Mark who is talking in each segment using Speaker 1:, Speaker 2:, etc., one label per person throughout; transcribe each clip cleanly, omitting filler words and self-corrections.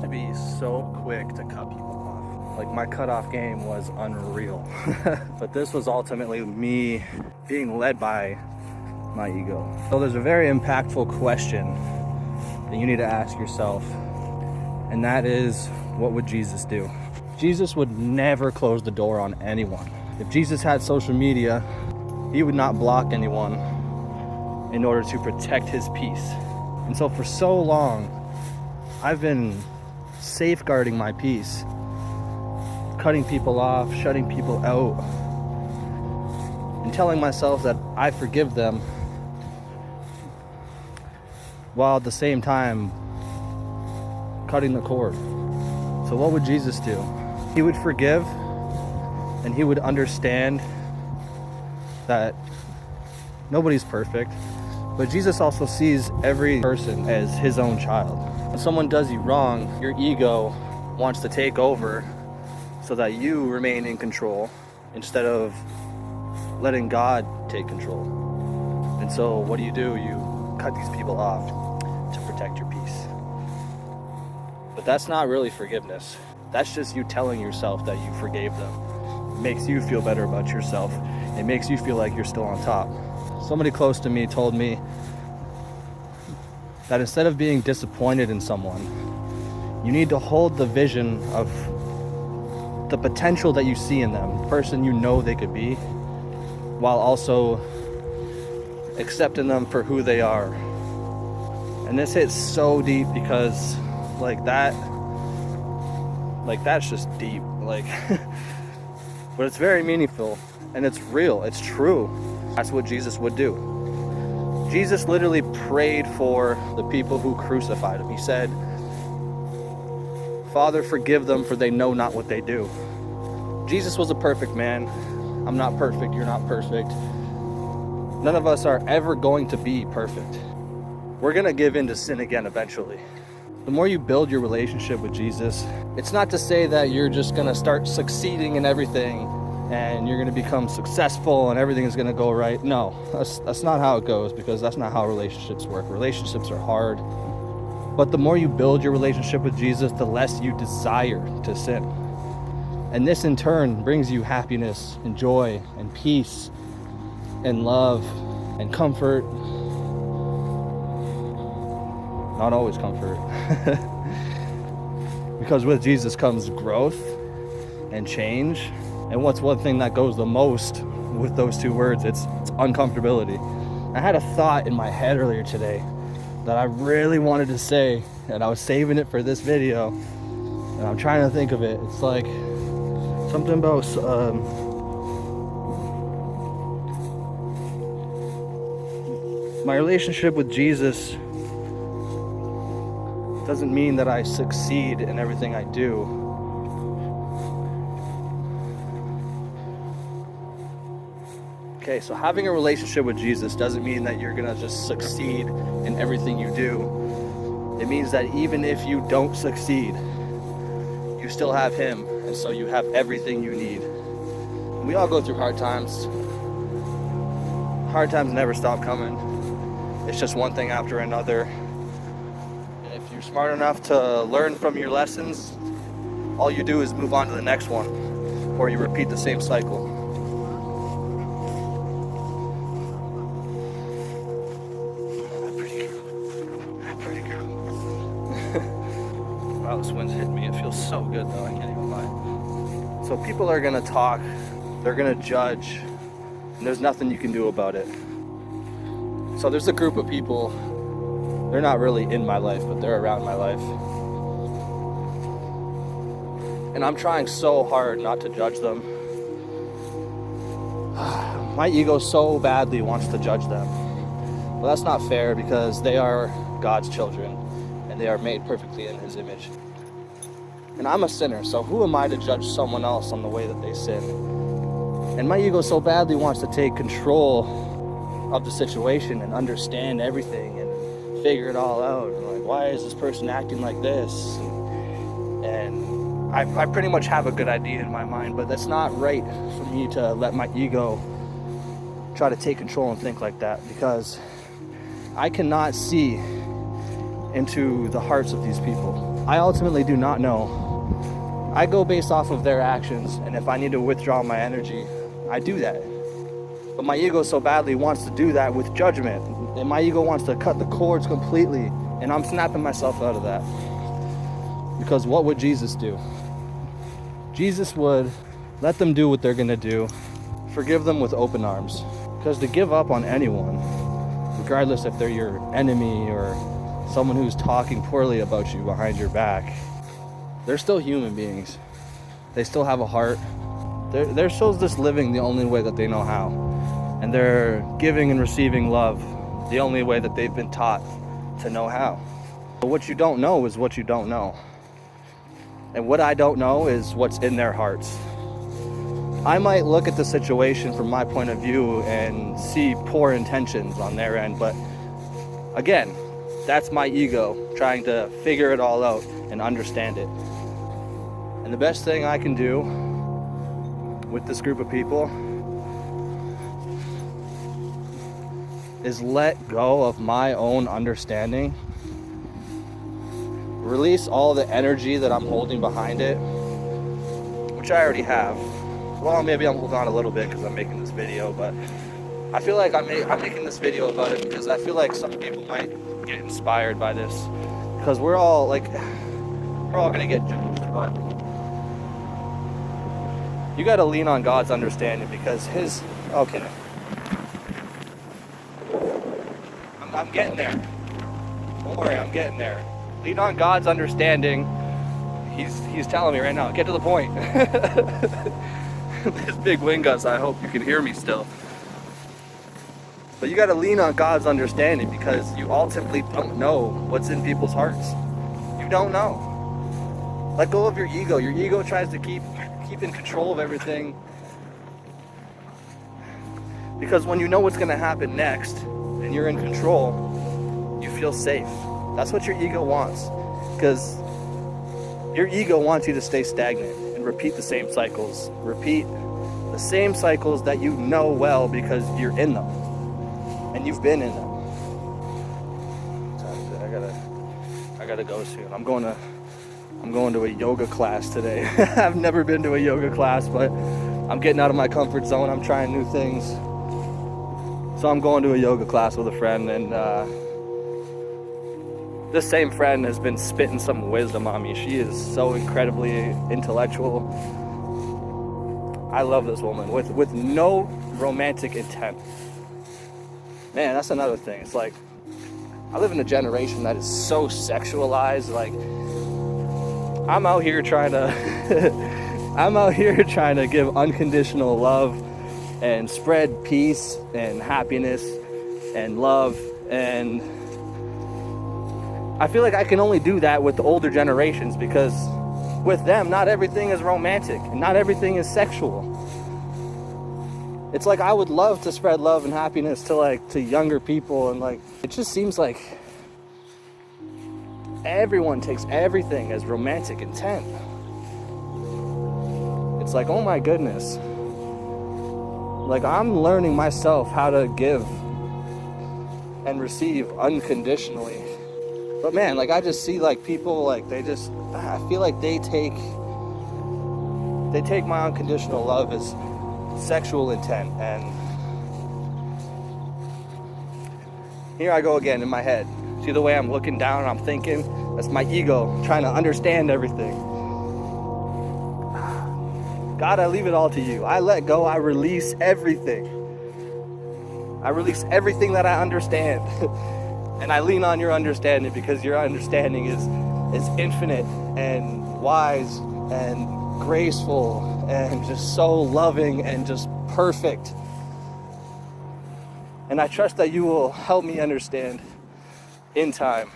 Speaker 1: to be so quick to cut people off. Like, my cutoff game was unreal. But this was ultimately me being led by my ego. So there's a very impactful question that you need to ask yourself, and that is, what would Jesus do? Jesus would never close the door on anyone. If Jesus had social media, he would not block anyone in order to protect his peace. And so for so long, I've been safeguarding my peace, cutting people off, shutting people out, and telling myself that I forgive them, while at the same time cutting the cord. So what would Jesus do? He would forgive, and he would understand that nobody's perfect, but Jesus also sees every person as his own child. When someone does you wrong, your ego wants to take over so that you remain in control instead of letting God take control. And so what do? You cut these people off to protect your peace. But that's not really forgiveness. That's just you telling yourself that you forgave them. It makes you feel better about yourself. It makes you feel like you're still on top. Somebody close to me told me that instead of being disappointed in someone, you need to hold the vision of the potential that you see in them, the person you know they could be, while also accepting them for who they are. And this hits so deep because that's just deep, but it's very meaningful, and it's real, it's true. That's what Jesus would do. Jesus literally prayed for the people who crucified him. He said, "Father, forgive them, for they know not what they do." Jesus was a perfect man. I'm not perfect, you're not perfect. None of us are ever going to be perfect. We're gonna give in to sin again eventually. The more you build your relationship with Jesus, it's not to say that you're just gonna start succeeding in everything and you're gonna become successful and everything is gonna go right. No, that's not how it goes, because that's not how relationships work. Relationships are hard. But the more you build your relationship with Jesus, the less you desire to sin. And this in turn brings you happiness and joy and peace and love and comfort. Not always comfort. Because with Jesus comes growth and change. And what's one thing that goes the most with those two words? It's uncomfortability. I had a thought in my head earlier today that I really wanted to say, and I was saving it for this video, and I'm trying to think of it. It's like something about my relationship with Jesus doesn't mean that I succeed in everything I do. Okay, so having a relationship with Jesus doesn't mean that you're gonna just succeed in everything you do. It means that even if you don't succeed, you still have him, and so you have everything you need. We all go through hard times. Hard times never stop coming. It's just one thing after another. And if you're smart enough to learn from your lessons, all you do is move on to the next one, or you repeat the same cycle. Wow, this wind's hitting me. It feels so good though, I can't even lie. So people are gonna talk, they're gonna judge, and there's nothing you can do about it. So there's a group of people, they're not really in my life, but they're around my life. And I'm trying so hard not to judge them. My ego so badly wants to judge them. But that's not fair, because they are God's children, and they are made perfectly in his image. And I'm a sinner, so who am I to judge someone else on the way that they sin? And my ego so badly wants to take control of the situation and understand everything and figure it all out. Like, why is this person acting like this? And I pretty much have a good idea in my mind, but that's not right for me to let my ego try to take control and think like that, because I cannot see into the hearts of these people. I ultimately do not know. I go based off of their actions, and if I need to withdraw my energy, I do that. But my ego so badly wants to do that with judgment, and my ego wants to cut the cords completely, and I'm snapping myself out of that. Because what would Jesus do? Jesus would let them do what they're gonna do, forgive them with open arms. Because to give up on anyone, regardless if they're your enemy or someone who's talking poorly about you behind your back, they're still human beings. They still have a heart. They're still just living the only way that they know how. And they're giving and receiving love the only way that they've been taught to know how. But what you don't know is what you don't know. And what I don't know is what's in their hearts. I might look at the situation from my point of view and see poor intentions on their end, but again, that's my ego trying to figure it all out and understand it. And the best thing I can do with this group of people is let go of my own understanding, release all the energy that I'm holding behind it, which I already have. Well, maybe I'm holding on a little bit because I'm making this video, but I feel like I'm making this video about it because I feel like some people might get inspired by this, because we're all gonna get judged, but you gotta lean on God's understanding, because I'm getting there. Don't worry, I'm getting there. Lean on God's understanding. He's telling me right now, get to the point. This big wind gust, I hope you can hear me still. But you gotta lean on God's understanding, because you ultimately don't know what's in people's hearts. You don't know. Let go of your ego. Your ego tries to keep in control of everything, because when you know what's gonna happen next and you're in control, you feel safe. That's what your ego wants, because your ego wants you to stay stagnant and repeat the same cycles. Repeat the same cycles that you know well, because you're in them and you've been in them. I gotta go soon. I'm going to a yoga class today. I've never been to a yoga class, but I'm getting out of my comfort zone. I'm trying new things. So I'm going to a yoga class with a friend, and this same friend has been spitting some wisdom on me. She is so incredibly intellectual. I love this woman with no romantic intent. Man, that's another thing. It's like, I live in a generation that is so sexualized. Like, I'm out here trying to give unconditional love and spread peace and happiness and love, and I feel like I can only do that with the older generations, because with them, not everything is romantic and not everything is sexual. It's like, I would love to spread love and happiness to younger people, and it just seems like everyone takes everything as romantic intent. It's like, oh my goodness. I'm learning myself how to give and receive unconditionally. But man, I just see people, I feel like they take my unconditional love as sexual intent. And here I go again in my head. See the way I'm looking down and I'm thinking? That's my ego trying to understand everything. God, I leave it all to you. I let go. I release everything. I release everything that I understand. And I lean on your understanding, because your understanding is infinite and wise and graceful and just so loving and just perfect. And I trust that you will help me understand in time.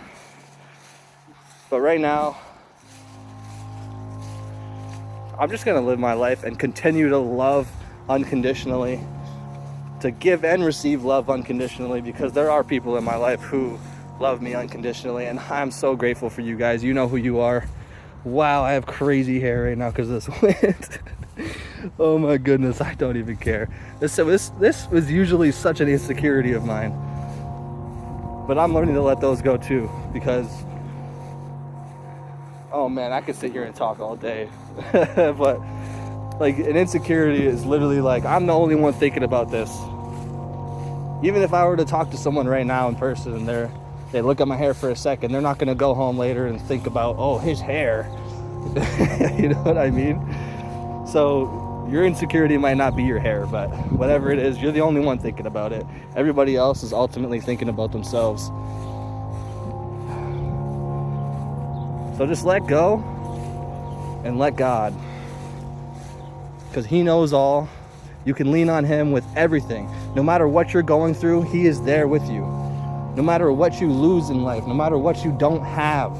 Speaker 1: But right now, I'm just going to live my life and continue to love unconditionally, to give and receive love unconditionally, because there are people in my life who love me unconditionally, and I'm so grateful for you guys. You know who you are. Wow, I have crazy hair right now because of this wind. Oh my goodness, I don't even care. This was usually such an insecurity of mine, but I'm learning to let those go too, because Oh man, I could sit here and talk all day. But like, an insecurity is literally like, I'm the only one thinking about this. Even if I were to talk to someone right now in person and they look at my hair for a second, they're not going to go home later and think about, oh, his hair. You know what I mean? So your insecurity might not be your hair, but whatever it is, you're the only one thinking about it. Everybody else is ultimately thinking about themselves. So just let go and let God, because He knows all. You can lean on Him with everything. No matter what you're going through, He is there with you. No matter what you lose in life, no matter what you don't have,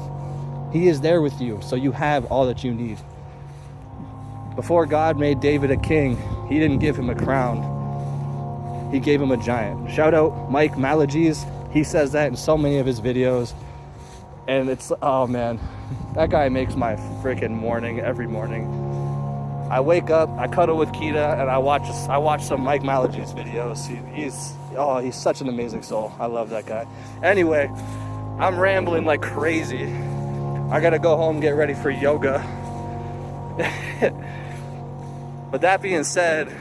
Speaker 1: He is there with you, so you have all that you need. Before God made David a king, He didn't give him a crown. He gave him a giant. Shout out Mike Malagies. He says that in so many of his videos. And it's, oh man, that guy makes my freaking morning every morning. I wake up, I cuddle with Kita, and I watch some Mike Malagies videos. He's such an amazing soul. I love that guy. Anyway, I'm rambling like crazy. I gotta go home, get ready for yoga. But that being said,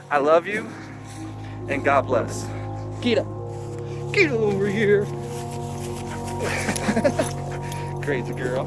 Speaker 1: I love you, and God bless. Kita over here. Crazy girl.